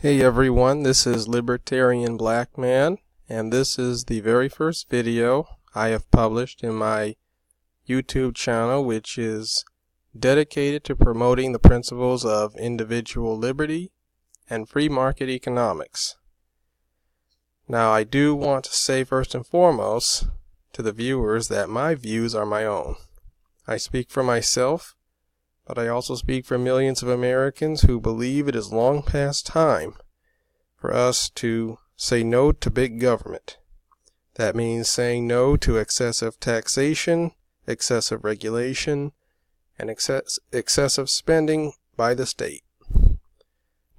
Hey everyone, this is Libertarian Black Man, and this is the very first video I have published in my YouTube channel, which is dedicated to promoting the principles of individual liberty and free market economics. Now, I do want to say first and foremost to the viewers that my views are my own. I speak for myself, but I also speak for millions of Americans who believe it is long past time for us to say no to big government. That means saying no to excessive taxation, excessive regulation, and excessive spending by the state.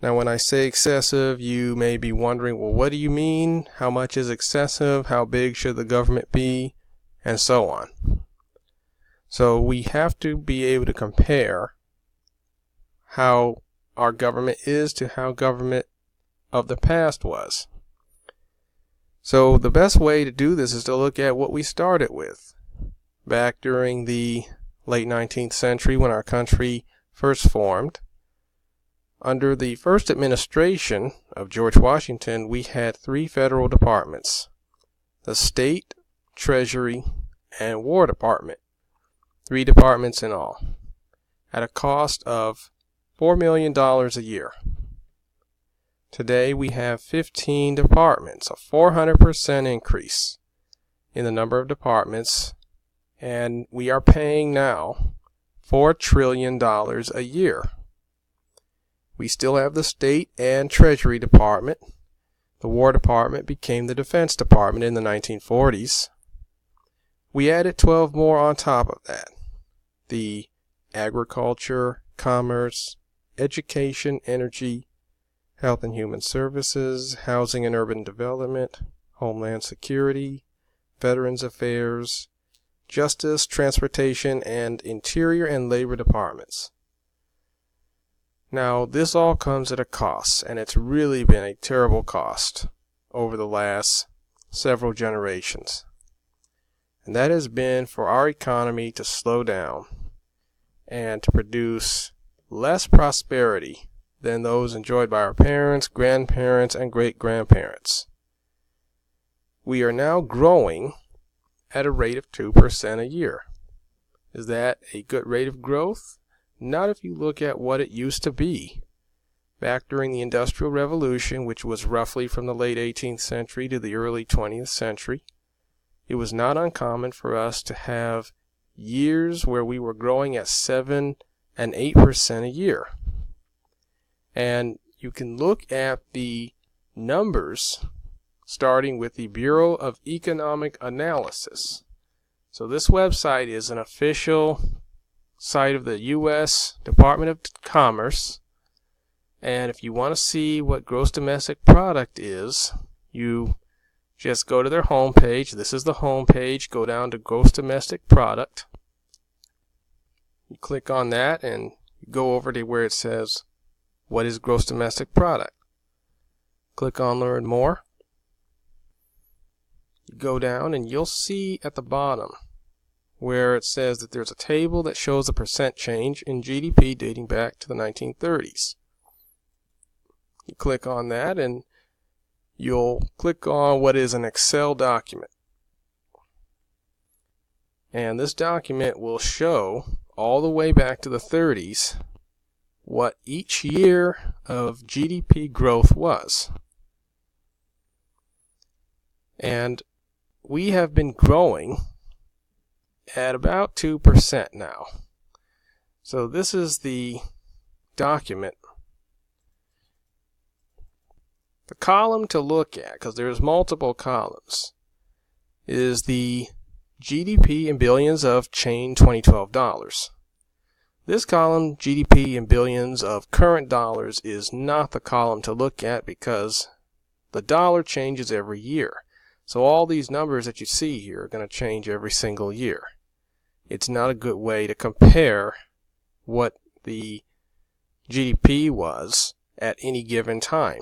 Now, when I say excessive, you may be wondering, well, what do you mean? How much is excessive? How big should the government be? And so on. So we have to be able to compare how our government is to how government of the past was. So the best way to do this is to look at what we started with back during the late 19th century when our country first formed. Under the first administration of George Washington, we had three federal departments: the State, Treasury, and War Department. 3 departments in all, at a cost of $4 million a year. Today we have 15 departments, a 400% increase in the number of departments, and we are paying now $4 trillion a year. We still have the State and Treasury Department. The War Department became the Defense Department in the 1940s. We added 12 more on top of that: the Agriculture, Commerce, Education, Energy, Health and Human Services, Housing and Urban Development, Homeland Security, Veterans Affairs, Justice, Transportation, and Interior and Labor Departments. Now, this all comes at a cost, and it's really been a terrible cost over the last several generations. And that has been for our economy to slow down and to produce less prosperity than those enjoyed by our parents, grandparents, and great-grandparents. We are now growing at a rate of 2% a year. Is that a good rate of growth? Not if you look at what it used to be. Back during the Industrial Revolution, which was roughly from the late 18th century to the early 20th century, it was not uncommon for us to have years where we were growing at 7 and 8% a year. And you can look at the numbers starting with the Bureau of Economic Analysis. So this website is an official site of the U.S. Department of Commerce. And if you want to see what gross domestic product is, you just go to their homepage. This is the homepage. Go down to gross domestic product. You click on that and you go over to where it says, what is gross domestic product? Click on learn more. You go down and you'll see at the bottom where it says that there's a table that shows the percent change in GDP dating back to the 1930s. You click on that and you'll click on what is an Excel document. And this document will show all the way back to the 30s what each year of GDP growth was. And we have been growing at about 2% now. So this is the document. The column to look at, because there's multiple columns, is the GDP in billions of change 2012 dollars. This column, GDP in billions of current dollars, is not the column to look at because the dollar changes every year. So all these numbers that you see here are going to change every single year. It's not a good way to compare what the GDP was at any given time.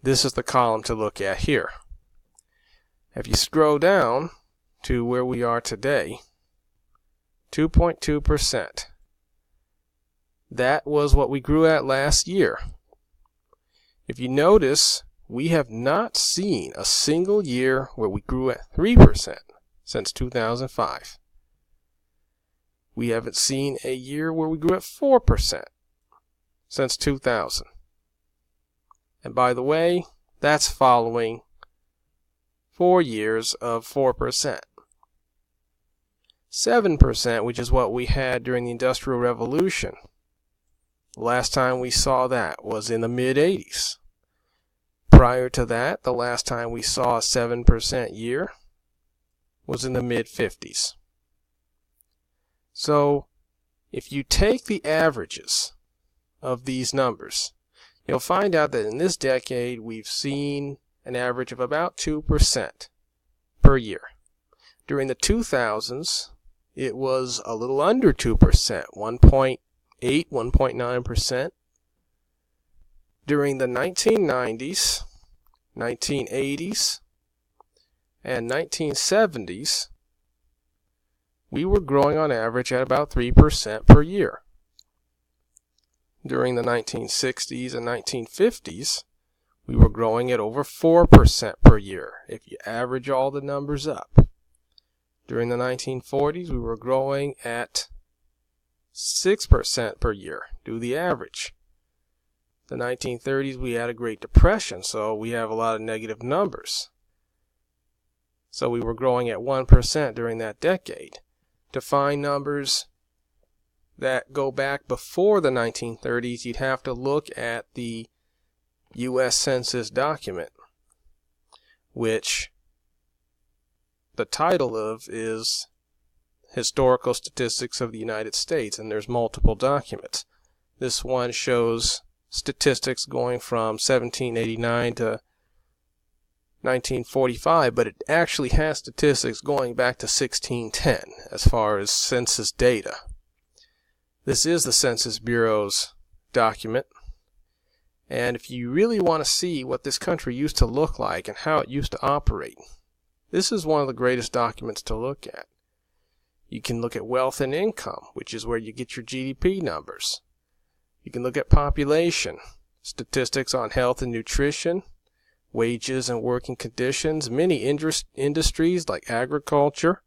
This is the column to look at here. If you scroll down to where we are today, 2.2%. That was what we grew at last year. If you notice, we have not seen a single year where we grew at 3% since 2005. We haven't seen a year where we grew at 4% since 2000. And by the way, that's following 4 years of 4%. 7%, which is what we had during the Industrial Revolution. The last time we saw that was in the mid-80s. Prior to that, the last time we saw a 7% year was in the mid-50s. So, if you take the averages of these numbers, you'll find out that in this decade we've seen an average of about 2% per year. During the 2000s, it was a little under 2%, 1.8, 1.9%. During the 1990s, 1980s, and 1970s, we were growing on average at about 3% per year. During the 1960s and 1950s, we were growing at over 4% per year, if you average all the numbers up. During the 1940s, we were growing at 6% per year, do the average. The 1930s, we had a Great Depression, so we have a lot of negative numbers. So we were growing at 1% during that decade. To find numbers that go back before the 1930s, you'd have to look at the U.S. Census document, which the title of is Historical Statistics of the United States, and there's multiple documents. This one shows statistics going from 1789 to 1945, but it actually has statistics going back to 1610 as far as census data. This is the Census Bureau's document, and if you really want to see what this country used to look like and how it used to operate, this is one of the greatest documents to look at. You can look at wealth and income, which is where you get your GDP numbers. You can look at population, statistics on health and nutrition, wages and working conditions, many industries like agriculture,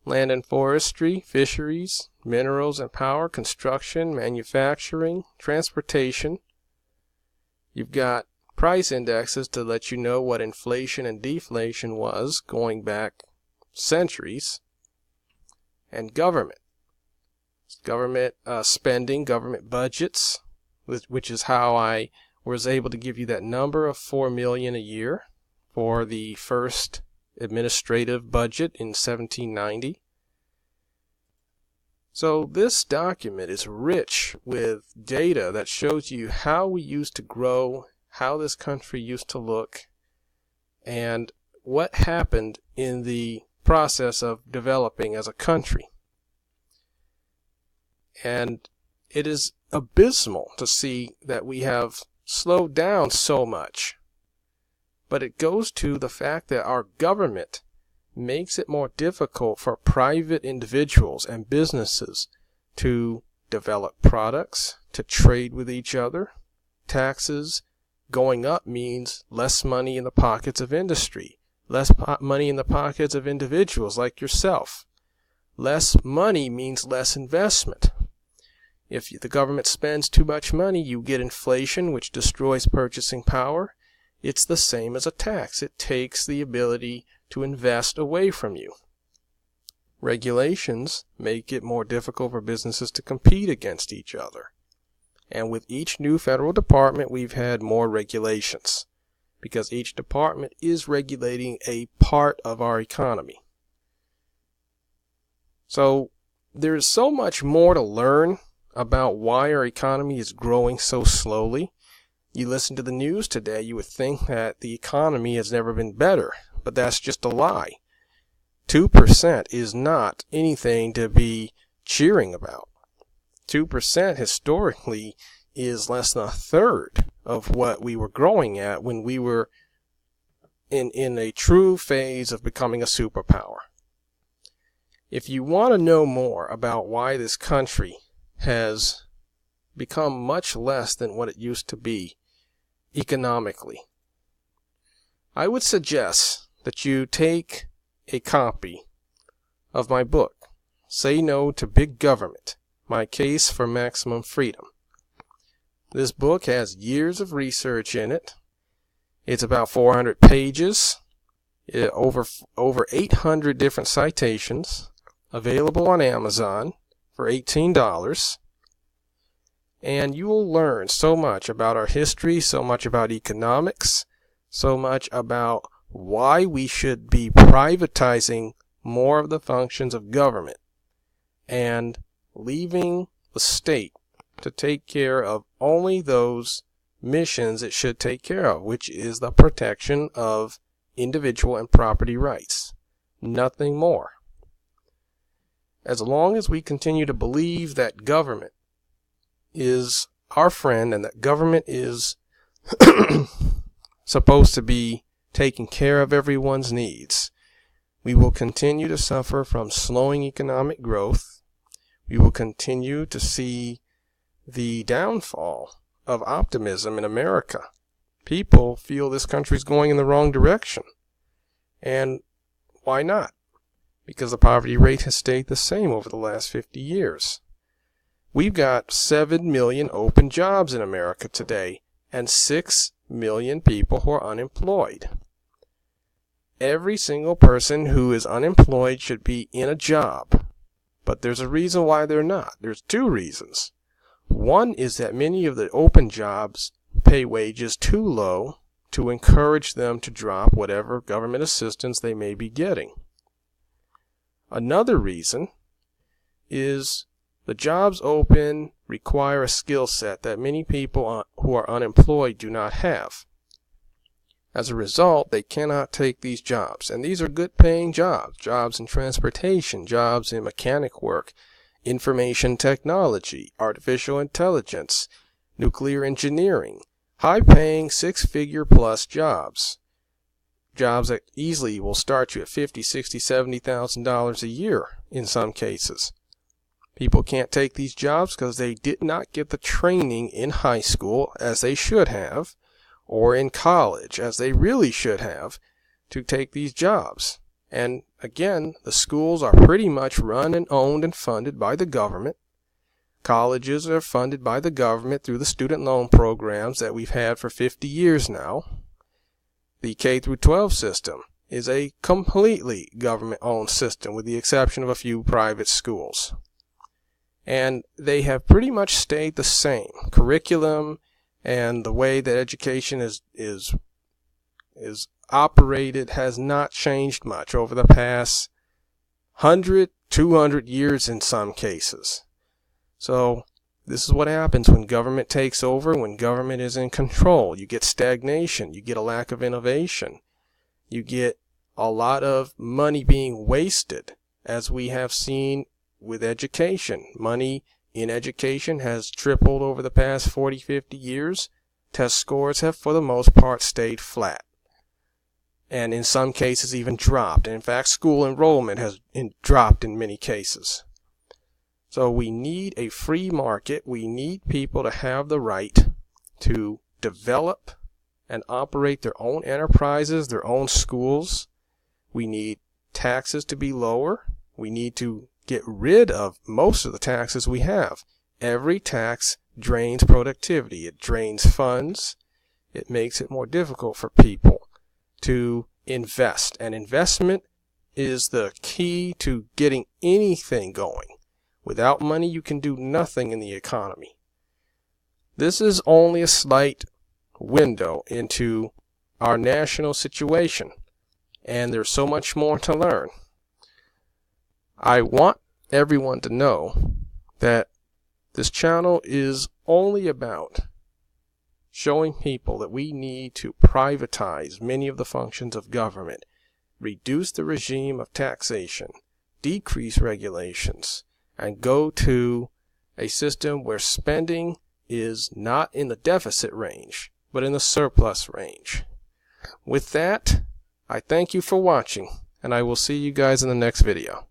land and forestry, fisheries, minerals and power, construction, manufacturing, transportation. You've got price indexes to let you know what inflation and deflation was going back centuries, and government spending, government budgets, which is how I was able to give you that number of $4 million a year for the first administrative budget in 1790. So this document is rich with data that shows you how we used to grow, how this country used to look, and what happened in the process of developing as a country. And it is abysmal to see that we have slowed down so much. But it goes to the fact that our government makes it more difficult for private individuals and businesses to develop products, to trade with each other. Taxes going up means less money in the pockets of industry, less money in the pockets of individuals like yourself. Less money means less investment. If the government spends too much money, you get inflation, which destroys purchasing power. It's the same as a tax. It takes the ability to invest away from you. Regulations make it more difficult for businesses to compete against each other. And with each new federal department, we've had more regulations, because each department is regulating a part of our economy. So there's so much more to learn about why our economy is growing so slowly. You listen to the news today, you would think that the economy has never been better, but that's just a lie. 2% is not anything to be cheering about. 2% historically is less than a third of what we were growing at when we were in a true phase of becoming a superpower. If you want to know more about why this country has become much less than what it used to be, economically. I would suggest that you take a copy of my book, Say No to Big Government, My Case for Maximum Freedom. This book has years of research in it. It's about 400 pages, over 800 different citations, available on Amazon for $18. And you will learn so much about our history, so much about economics, so much about why we should be privatizing more of the functions of government and leaving the state to take care of only those missions it should take care of, which is the protection of individual and property rights. Nothing more. As long as we continue to believe that government is our friend and that government is supposed to be taking care of everyone's needs, we will continue to suffer from slowing economic growth. We will continue to see the downfall of optimism in America. People feel this country's going in the wrong direction. And why not? Because the poverty rate has stayed the same over the last 50 years. We've got 7 million open jobs in America today and 6 million people who are unemployed. Every single person who is unemployed should be in a job. But there's a reason why they're not. There's two reasons. One is that many of the open jobs pay wages too low to encourage them to drop whatever government assistance they may be getting. Another reason is the jobs open require a skill set that many people who are unemployed do not have. As a result, they cannot take these jobs. And these are good paying jobs. Jobs in transportation, jobs in mechanic work, information technology, artificial intelligence, nuclear engineering. High paying 6-figure plus jobs. Jobs that easily will start you at $50,000, $60,000, $70,000 a year in some cases. People can't take these jobs because they did not get the training in high school as they should have, or in college as they really should have, to take these jobs. And again, the schools are pretty much run and owned and funded by the government. Colleges are funded by the government through the student loan programs that we've had for 50 years now. The K-12 system is a completely government-owned system with the exception of a few private schools. And they have pretty much stayed the same. Curriculum and the way that education is operated has not changed much over the past 100, 200 years in some cases. So this is what happens when government takes over, when government is in control. You get stagnation, you get a lack of innovation, you get a lot of money being wasted, as we have seen with education. Money in education has tripled over the past 40, 50 years. Test scores have for the most part stayed flat, and in some cases even dropped. And in fact, school enrollment has dropped in many cases. So we need a free market. We need people to have the right to develop and operate their own enterprises, their own schools. We need taxes to be lower. We need to get rid of most of the taxes we have. Every tax drains productivity. It drains funds. It makes it more difficult for people to invest. And investment is the key to getting anything going. Without money, you can do nothing in the economy. This is only a slight window into our national situation, and there's so much more to learn. I want everyone to know that this channel is only about showing people that we need to privatize many of the functions of government, reduce the regime of taxation, decrease regulations, and go to a system where spending is not in the deficit range, but in the surplus range. With that, I thank you for watching, and I will see you guys in the next video.